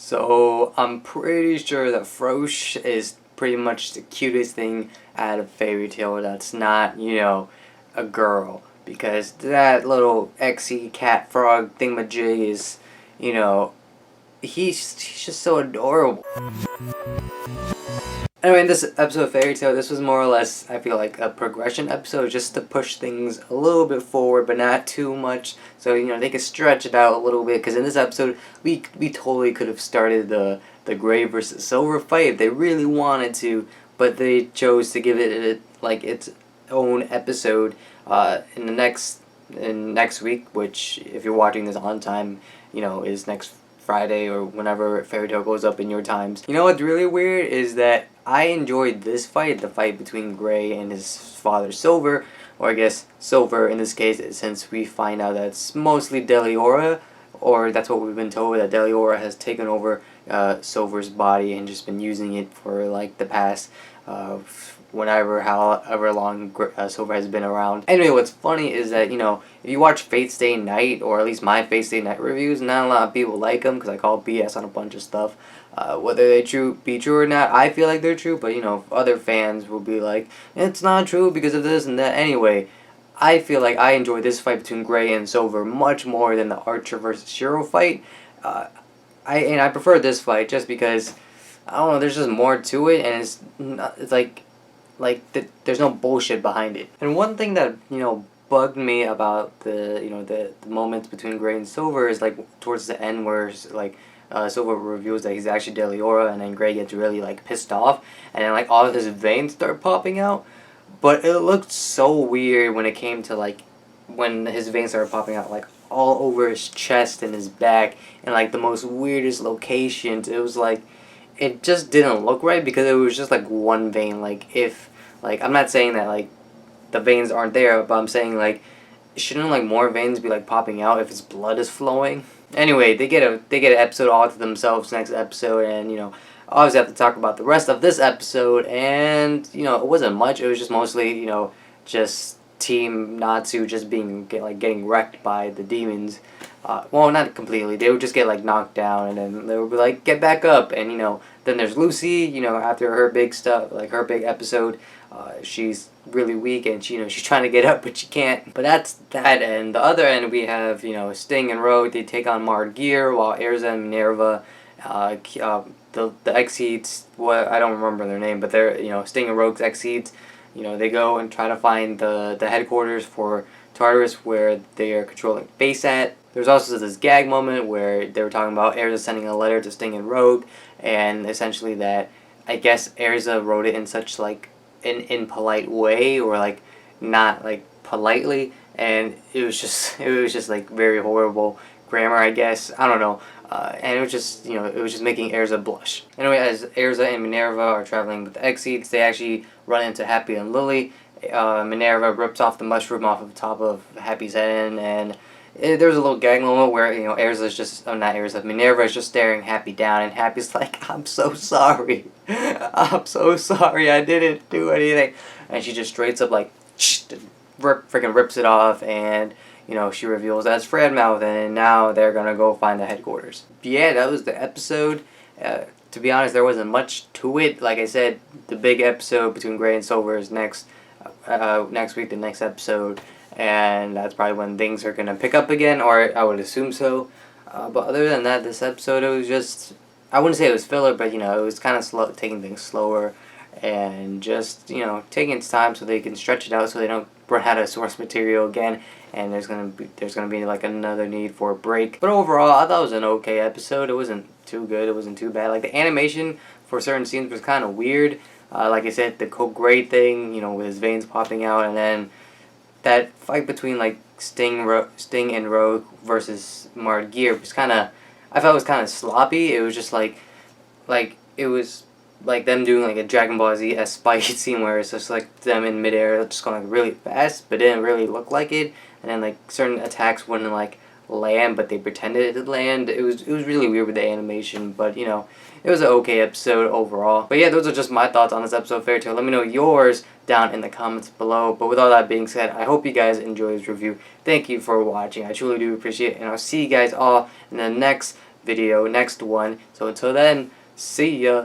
So I'm pretty sure that Frosh is pretty much the cutest thing out of Fairy Tail that's not, a girl. Because that little Exy cat frog thingamajig is, you know, he's just so adorable. Anyway, in this episode of Fairy Tail, this was more or less, I feel like, a progression episode just to push things a little bit forward, but not too much. So, they could stretch it out a little bit, because in this episode, we totally could have started the Gray versus Silver fight if they really wanted to, but they chose to give it, its own episode in next week, which, if you're watching this on time, is next Friday or whenever Fairy Tail goes up in your times. You know what's really weird is that I enjoyed this fight, the fight between Gray and his father Silver, or I guess Silver in this case, since we find out that it's mostly Deliora, or that's what we've been told, that Deliora has taken over Silver's body and just been using it for like the past however long Silver has been around. Anyway, what's funny is that, if you watch Fate Stay Night, or at least my Fate Stay Night reviews, not a lot of people like them because I call BS on a bunch of stuff. Whether they be true or not, I feel like they're true, but other fans will be like, it's not true because of this and that. Anyway, I feel like I enjoy this fight between Gray and Silver much more than the Archer versus Shiro fight. I prefer this fight just because, I don't know, there's just more to it, and it's like there's no bullshit behind it. And one thing that bugged me about the moments between Gray and Silver is like towards the end where Silver reveals that he's actually Deliora, and then Gray gets really pissed off, and then all of his veins start popping out. But it looked so weird when it came to when his veins started popping out all over his chest and his back, and the most weirdest locations. It was it just didn't look right because it was just one vein. I'm not saying that the veins aren't there, but I'm saying shouldn't more veins be popping out if his blood is flowing? Anyway, they get an episode all to themselves next episode, and obviously have to talk about the rest of this episode, and it wasn't much. It was just mostly just Team Natsu just getting wrecked by the demons. Well, not completely. They would just get knocked down, and then they would be get back up, and then there's Lucy. After her big stuff, her big episode, she's really weak, and she's trying to get up, but she can't. But that's that end. The other end, we have Sting and Rogue. They take on Margear, while Erza and Minerva, the Exceeds. What I don't remember their name, but they're Sting and Rogue's Exceeds. They go and try to find the headquarters for Tartarus, where they are controlling base at. There's also this gag moment where they were talking about Erza sending a letter to Sting and Rogue, and essentially that I guess Erza wrote it in such an impolite way, or not politely, and it was just very horrible grammar, I guess. I don't know. And it was just making Erza blush. Anyway, as Erza and Minerva are traveling with the Exceeds, they actually run into Happy and Lily. Minerva rips off the mushroom off of the top of Happy's head, and there's a little gag moment where Erza's just, not Erza, Minerva is just staring Happy down, and Happy's like, I'm so sorry. I'm so sorry, I didn't do anything. And she just straight up freaking rips it off, and she reveals that's Fredmouth, and now they're gonna go find the headquarters. Yeah, that was the episode. To be honest, there wasn't much to it. Like I said, the big episode between Gray and Silver is next week, the next episode, and that's probably when things are gonna pick up again, or I would assume so. But other than that, this episode, it was just, I wouldn't say it was filler, but it was kind of slow, taking things slower, and just taking its time so they can stretch it out so they don't run out of source material again, and there's gonna be another need for a break. But overall, I thought it was an okay episode. It wasn't too good. It wasn't too bad. The animation for certain scenes was kind of weird. Like I said, the Gray thing, with his veins popping out, and then that fight between Sting and Rogue versus Margear was I felt it was kind of sloppy. It was just it was them doing a Dragon Ball Z fight scene where it's just them in midair just going really fast, but it didn't really look like it, and then certain attacks wouldn't land, but they pretended it did land. It was really weird with the animation, but it was an okay episode overall. But yeah, those are just my thoughts on this episode of Fairy Tail. Let me know yours down in the comments below. But with all that being said, I hope you guys enjoy this review. Thank you for watching. I truly do appreciate it, and I'll see you guys all in the next video, next one. So until then, see ya.